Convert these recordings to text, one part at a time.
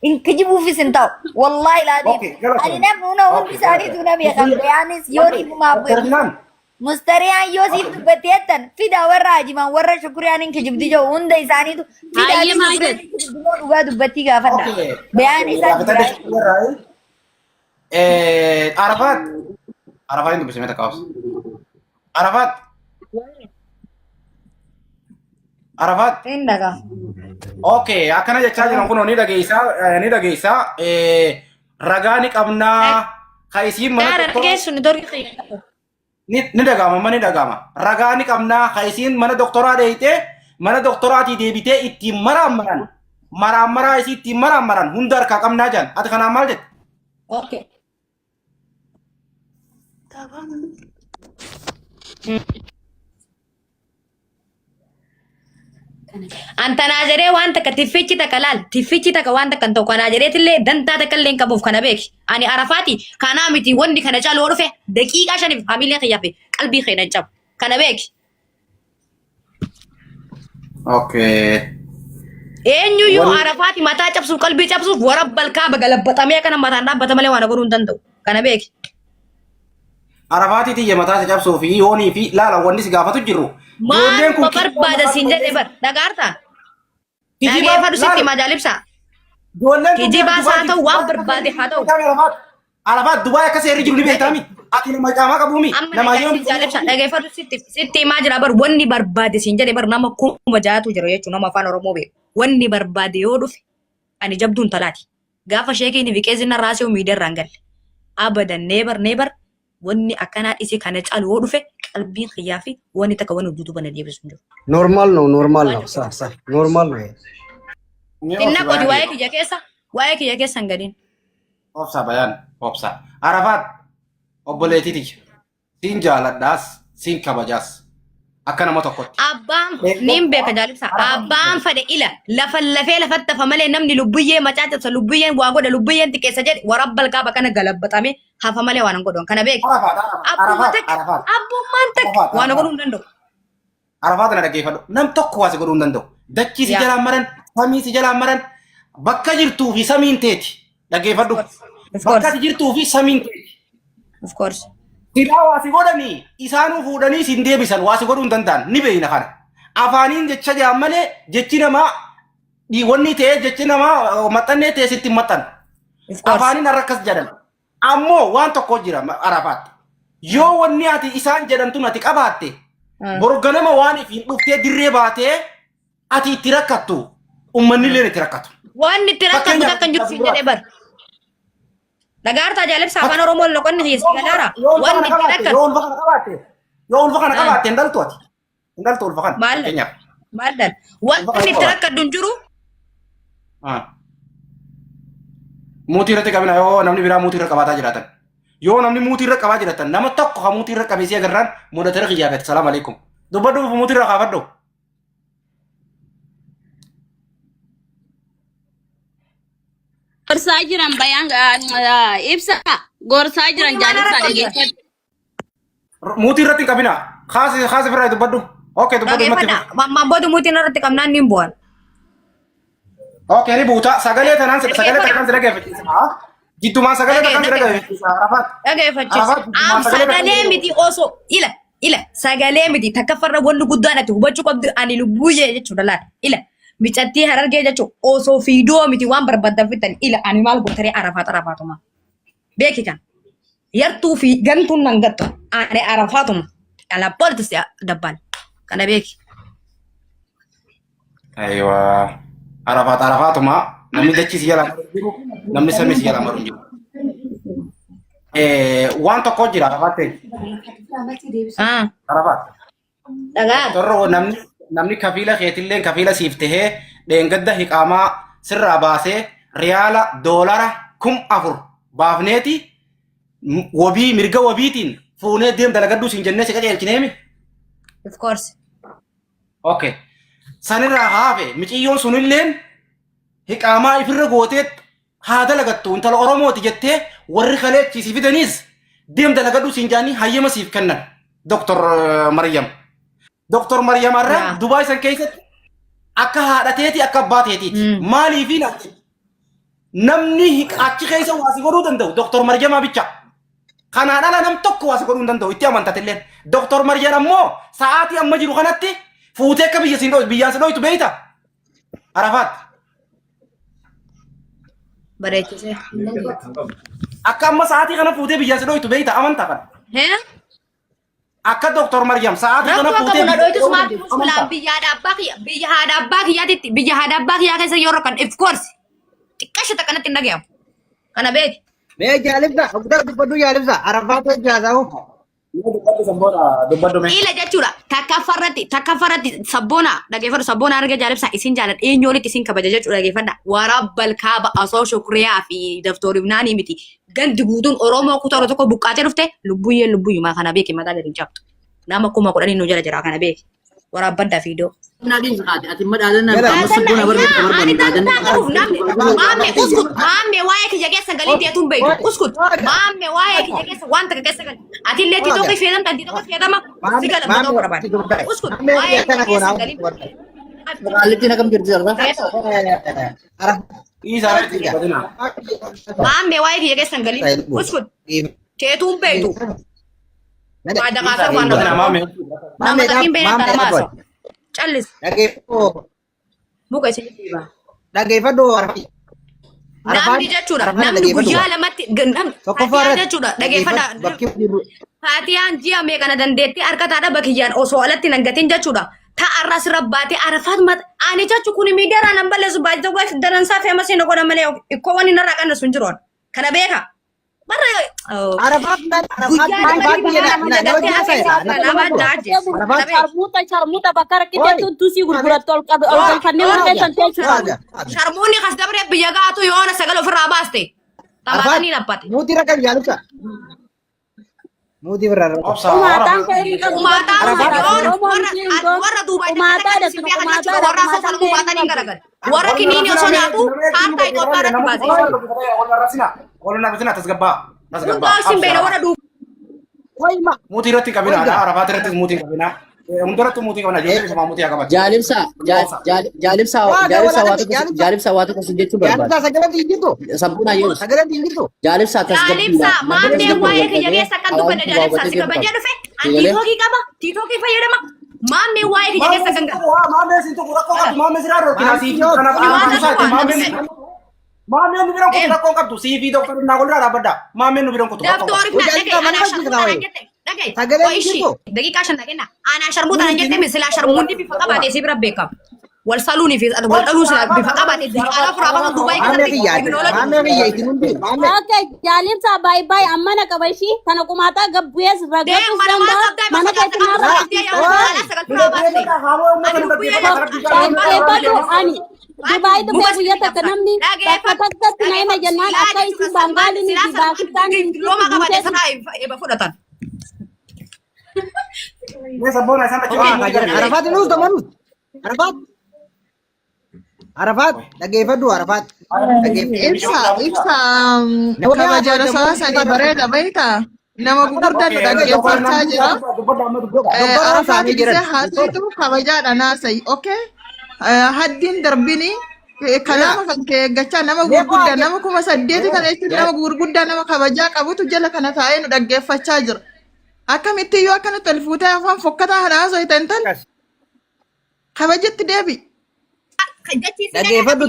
إنك جيبوا في سنتاو والله لا دي أنا نمونا ونبي ساري تونا بيخم يعني يوني بما بير مستريان يوسف بتيتن في دا ورا جما ورا شكري أنا إنك جبدي جو هند إساني تو في دا هاي ما يدل وقاد بتي كافنا بيان إسان عرفات عرفات انت بسميتك كاوس عرفات عرفات عندك اوكي اكنا جاي نكون ني دغيسا رغاني قبنا خايسين من دار رجيس ندور خي ni dagama ragani qabna khaysin mana doktora deite mana doktorati debite itti maramara isi itti maramaran hundar ka qabna jan at kana maljet أوكي أنت ناجري وأنت كتفتي تكلال تفتي تك وأنت كنتو كناجري تلي دنتا تكلين كبوف كنبيك أنا عرفاتي كنا متي وندي كنا جالو ورفه دقيقة عشان فاميلي خيافي قلبي خير جاب كنبيك اوكي إنيو يو عرفاتي متى جاب سو قلبي جاب سو ورب الكعبة قلب بتامي كنا متى ناب بتامي وانا قرون دندو كنبيك عرفاتي تي متا جاب سوفي يوني في لا وندي سغافتو جيرو ما بربادة سينجا دبر دغارتا كيجي فادو سيتي مجالب سا كيجي باساتو وان بربادة هاتو عرفات دبي كسر رجل لي بيتامي اتي ما جاما كبومي لما يوم مجالب سا دغاي فادو سيتي ماجرا بر وني بربادة سينجا دبر نما كو مجاتو جرو يچو نما فان رومو بي وني بربادة يودو اني جبدون تلاتي غافا شيكي ني فيكيزنا راسيو ميدر رانغال ابدا نيبر wanni akkanaa isii kana caalu yoo dhufe qalbiin xiyyaa fi wanni takka wanni hojjetu bana deebisu hin jiru. Normal no sa normal no. Inna qodi waa'ee kiyya keessa hin gadiin. Obsa bayan obsa Arafat obboleetiti siin jaaladhaas siin kabajaas akka nama tokkotti. Abbaan niin beeka jaalibsa abbaan fade ila lafee lafatta fa malee namni lubbuyyee macaacabsa lubbuyyeen waa godha lubbuyyeen xiqqeessa jedhe warabbal kaaba kana galabbatame hafa malee waan godhon kana beeki. Abbummaan takka waan godhuu hin danda'u. Arafat na dhaggeeffadhu nam tokko waa si godhuu hin danda'u. Dachii si jalaan maran samii si jalaan maran bakka jirtuu fi samiin teeti dhaggeeffadhu. Bakka jirtuu fi samiin teeti. Of course. Silaa waasi godhanii isaanuu fuudhanii siin deebisan waasi godhuu hin danda'an ni beeyna kana. Afaaniin jecha jaan malee jechi namaa wanni ta'ee jechi namaa maxxannee ta'ee sitti maxxan. Afaaniin har'a akkas jedhan. Ammoo waan tokko jira Arafat. Yoo wanni ati isaan jedhantu ati qabaatte borganama waan ifiin dhuftee dirree baatee ati itti rakkattu ummanni illee itti rakkatu. Waan itti rakkatu akka hin jiru siin jedhee bar. Dagaartaa jaalibsa afaan Oromoo loqonni hiis galaara waan itti rakkatu. Yoo ulfa kana qabaatte indaltu ati. Indaltu ulfa kana. Maaldan waan itti rakkatu hin jiru. Muutii irratti qabina yoo namni biraa muutii irra qabaataa jiraatan. Yoo namni muutii irra qabaa jiraatan nama tokko ha muutii irra qabeesii agarraan mudatara qiyaafate. Salaam alaikum. Dubbadhu muutii irra kaafadhu. gorsaa jiran bayaan ibsa gorsaa jiran jaalibsa dhageeffadhu. Muutii irratti hin qabina. Kaasi biraa dubbadhu. Okay dubbadhu. Mammaan booda muutiin irratti qabnaan ni bu'an. Okay ni buuta sagalee tanaan sila geeffachiisa. Jiddumaan sagalee tanaan sila geeffachiisa. Arafat. Dhageeffachiisa. Sagalee miti osoo ila sagalee miti takka farra wanni guddaan ati hubachuu qabdu ani lubbuyyee jechuudha laata ila micattii harargee jechuun osoo fiidoo miti waan barbaadan fittan ila ani maal gootare arafaatuma beeki kan yartuu fi gantuun nan gattu ani arafaatuma ala boltis dabbal kana beeki. Aywa. Arafatuma namni dachii si jala jiru namni samii si jala maru jiru. Waan tokko jira Arafat ta'e. Arafat. Dhagaa. Torro namni kafiila keetillee kafiila siif tahee dheengadda hiqaamaa sirraa baasee riyaala doolara 1000 baafneeti wabii mirga wabiitiin fuunee deem dalagaddu siin jennee si qajeelchineemi. Of course. Okay. Sanirraa haafe miciyyoon sunilleen hiqaamaa ifirra gooteet haa dalagattu intala Oromooti jettee warri kaleechi si fidaniis deem dalagaddu siin jaanii hayyama siif kennan Dr. Maryam. Dr. Maryam arra Dubai san keessatti akka haadhateeti akka abbaateetiiti. Maaliif ilaali? namni achi keessa waasi godhuu danda'u Dr. Maryamaa bicha. Kanaan ala nam tokko waasi godhuu hin danda'u itti amantatilleen. Dr. Maryam ammoo sa'aatii amma jiru kanatti fuutee akka biyyaan si dhoytu beeyta. Arafaat. Bareechise. Akka amma sa'aatii kana fuutee biyyaan si dhoytu beeyta amantaa kana. Hee? Akka Dr. Maryam sa'aatii kana Rakkoo fuutee qabu na dhoytu sumaan biyya haadha abbaa kiyyaa keessa yoo rakkan of course xiqqaashata kanatti hin dhagayamu. Kana beeti. Mee jaalibsa, ogdaa dubbadhu jaalibsa. Arafaatu jaasaa'u. Ila jechuudha. Takka farratti sabboona dhageeffadhu sabboona arga jaalibsa isin jaaladha eenyoonitti isin kabaja jechuudha dhageeffadha. Warabbal kaaba asoo shukriyaa fi daftooriif naanii miti. Gandi guutuun Oromoo kutaa tokko buqqaatee dhufte lubbuyyumaa kana beeki mataa gadi hin cabtu. Nama kuma kudhanii nu jala jira kana beeki. Warabbaddaa fi iddoo. Nadin zakati ati madadan nan kamu sabuna Mamme uskut mamme waye ki jage sagali dia tumbe uskut mamme waye ki jage wanta ka sagali ati leti to ke fedam tanti to ke fedam sigala ma to barabad uskut waye ki sagali aliti nakam kirjar ba arah Isa badina. mamme waye ki jage sagali uskut ke tumbe tu ada ka wanda mamme ta kimbe na tarmaso Callis. Muka isin jiba. Dhageeffadhu Arafaat. Namni jechuudha. Namni guyyaa lamatti Faatiyaan jechuudha. Dhageeffadha. Faatiyaan ji'a meeqana dandeetti harka taadha bakiyyaan osoo alatti nangatiin jechuudha. Ta'arraa sirra baatee Arafaat ani jechuun kun miidiyaadhaan nan balleessu baay'ee daransaa feemasii na godhan malee ikkoo wanni narraa qanna sun jiroon. Kana beeka. Arafaat Sharmuuta bakka rakkiteetu tusii gurgurattu ol fannee waan keessan teessudha. Sharmuunni kas dabree biyya gaatu yoona sagal ofirraa baaste. Taphatanii nabbate. Muutii rakkan jaalibsa. Muutii birraa rakkan. Warra duubaa warra sosan uummatanii garagara. Warra kiniini osoo nyaatu haata Itoophiyaa irratti baase. Wala na tasgabbaa. Duubaa isin beela warra duubaa. Mutii irratti qabina Arafaat irratti mutii qabina. Hundarratti mutii qabina jechuun sama mutii qabata. jaalibsa waa tokko sun jechuu barbaada. Jaalibsa sagalee dhiinjirtu. Sabboonaa yoo Sagalee dhiinjirtu. jaalibsa Jaalibsa maamee waa'ee kiyya keessa kan dubbanne jaalibsa si kabajaa dhufe ani tiitookii qaba tiitookii fayyadama maamee waa'ee kiyya keessa kan galu. Maamee sin tokko rakkoo qabdu maamee siraa roorkina siif kanaaf maamee nu biraan kutu rakkoo qabdu siifi doktor naa golraa dhaabbadda maamee nu biraan kutu rakkoo qabdu. Doktoriif na dhagee anaa sharmuutaan jette dhagee oishi daqiiqaa shan dhageenna anaa sharmuutaan jette misilaa sharmuunni bifa qabaatee si bira beekama. Wal saluunii fi wal dhaluu sila bifa qabaatee diqaalaa furaa bakka Dubaay kanatti Okay, jaalibsa bye bye ammana qaba ishii kana qumaataa gabbuyees ragatus danda'a mana keessatti ani Dubaay dhufe guyyaa takka namni bakka takkatti na hima jennaan akka isin Baangaaliin fi Paakistaan looma qabaatee sanaa eeba fudhatan. Arafaat nuus damanus. Arafaat. Arafaat dhageeffadhu Arafaat. Ibsa kabajaadha sa'a sadii bareeda beekta. Nama gurguddaan dhaggeeffachaa jira. Arafaat gisee haasaitu kabajaadha naasai. Okay? Haddiin darbini kalaama kan kee eeggachaa nama gurguddaa nama 8,000 kana jechuun nama gurguddaa nama kabajaa qabutu jala kana taa'ee nu dhaggeeffachaa jira. Akkamitti yoo akkanatti ol fuutee afaan fokkataa haasoo hitan tan kabajatti deebi. Dhageeffadhu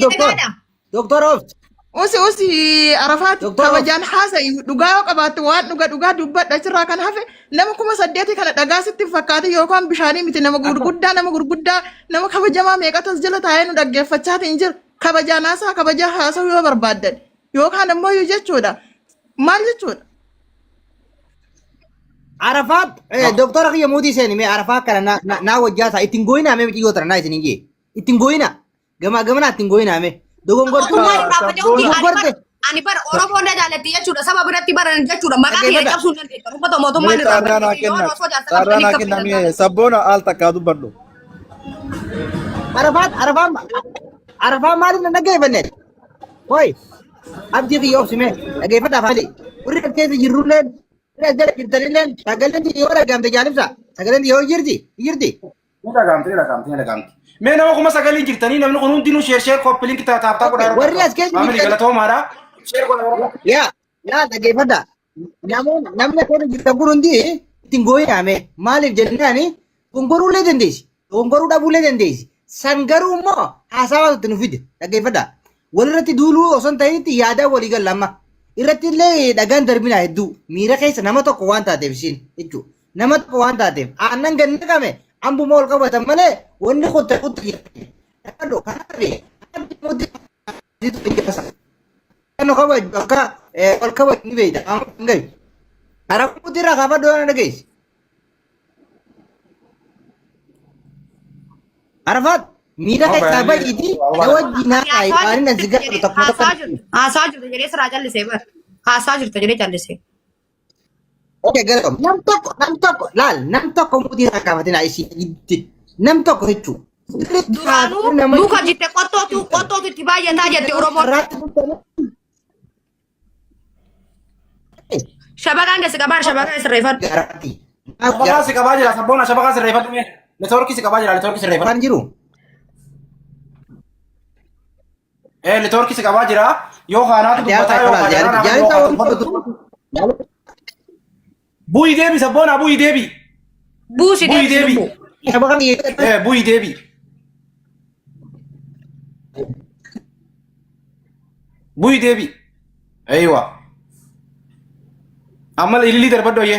Doktor Ooft. Usi Arafaat kabajaan haasa'ii dhugaa yoo qabaattu waan dhugaa dubbadha achirraa kan hafe nama 8,000 kana dhagaa sitti fakkaate yookaan bishaanii miti nama gurguddaa nama kabajamaa meeqatas jala taa'ee nu dhaggeeffachaatii hin jiru kabajaan kabajaa haasa'uu yoo barbaaddan yookaan ammoo yoo jechuudha maal jechuudha. Arafaat Doktor Akiyya Muutii seeni mee Arafaat kana naa wajjaasaa ittiin gooyinaa mee micciyoo tara naa isin hin jee ittiin gooyinaa gamaa ittiin gooyinaa mee. Ani bara Oromoon jaalatti jechuudha saba biratti baran jechuudha maqaa kee cabsuu hin dandeessu uffata mootummaan irraa Sarana kennamee sabboona al takkaa dubbadhu. Arafaat maaliif na dhaggeeffanne? Hoy abdii kiyya obsime dhaggeeffadhaa faali. Warri kan keessa jirrulleen jala jirtanilleen sagaleen yoo dhaggeeffamte jaalibsa sagaleen yoo jirti. Ni dhagaamti. Mee nama kuma sagalii jirtanii namni kun hundinuu sheer koppiliin kitaa taaptaa godhaa. Warri as keessa Maamilii galatoomaadha. Sheer godhaa. yaa dhaggeeffadha. Namni akkana jirtan kun hundi ittiin gooyyaame maaliif jennaani gongoruulee dandeessi. Gongoruu dhabuulee dandeessi. San garuu immoo haasawaatu nu fide dhaggeeffadha. Walirratti duuluu osoo hin ta'initti yaadaa walii galla amma. Irratti illee dhagaan darbinaa hedduu miira keessa nama tokko waan taateef isiin jechuudha. Nama tokko waan taateef aannan ganna qame ambuma ol qabatan malee wanni qotta qotta jedhame. Dhaqadhu kanaaf kan kabaju akka ol kabaju ni beekta. Amma Arabuuti irraa kaafadhu waan dhageessi. Arafat miira keessaa bahiiti na wajjin haasa'e waan na zigaa tokko tokko. Haasaa jirtu jedhee siraa callisee bar. Haasaa jirtu jedhee callisee. Oke galatoomi. Nam tokko muutii irraa kaafatina isii gidditi. Nam tokko jechuudha. Duraanuu muka jitte qottootu itti baay'ataa jette Oromoon. Shabakaan keessi qabaan shabakaa sirreeffadhu. Shabakaa si qabaa jira sabboona shabakaa sirreeffadhu mee. Neetwoorkii si qabaa jira neetwoorkii sirreeffadhu. Waan jiru. Neetwoorkii si qabaa jira yoo haanaatu dubbataa yoo haanaatu. Bu'ii deebi sabboona bu'ii deebi. Buusi deebi. Bu'ii deebi. Bu'ii deebi. Aywa. Amma ililii darbadhu ye.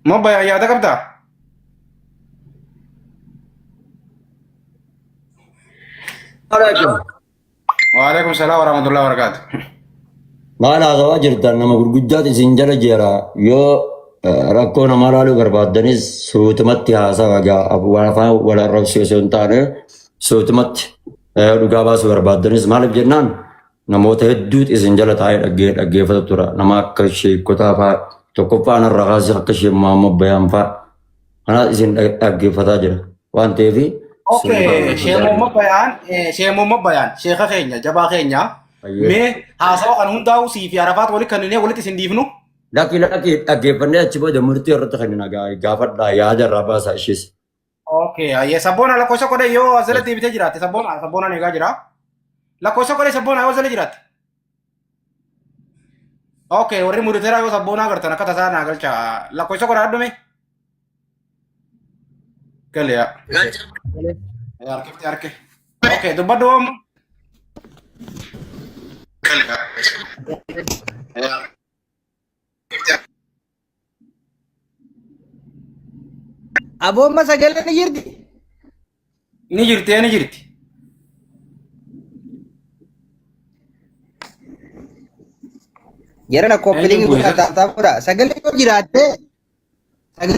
Mabba yaada qabdaa? Waalaikum salaam warahmatullahi wabarakatuh. Maal haasawaa jirtan nama gurguddaati isin jala jira yoo rakkoo nama laaluu barbaaddanis suutumatti haasawa afaan wal arrabsiisuu hin taane suutumatti dhugaa baasuu barbaaddanis maaliif jennaan namoota hedduutu isin jala taa'ee dhaggeeffatu tura nama akka sheekotaa fa'aa tokkoffaan irraa kaasee akka ishee Maammoo Bayaan fa'aa kanaas isin dhaggeeffataa jira waan ta'eef. Oke, Sheekh Maammoo Bayaan sheeka keenya jabaa keenya mee haasawa kan hundaa'u sii fi Arafaat walitti kanneen walitti isin dhiifnu. Lakki dhaggeeffannee achi booda murtii irratti kan gaafadhaa yaada irraa baasaa ishees. Oke, sabboona lakkoofsa kodhe yoo asirratti deebitee jiraatte sabboonaan eegaa jira. Lakkoofsa kodhe sabboona yoo asirratti jiraatte. Oke, warri murteeraa yoo sabboonaa agartan akka tasaa naa galcha. Lakkoofsa kodhe addume. Galiya. Harke. Oke, dubbadhu oomu. Aboomma sagalee ni jirti. Ni jirti. Jara na koppiliin guddaa taa'udha. Sagalee yoo jiraatte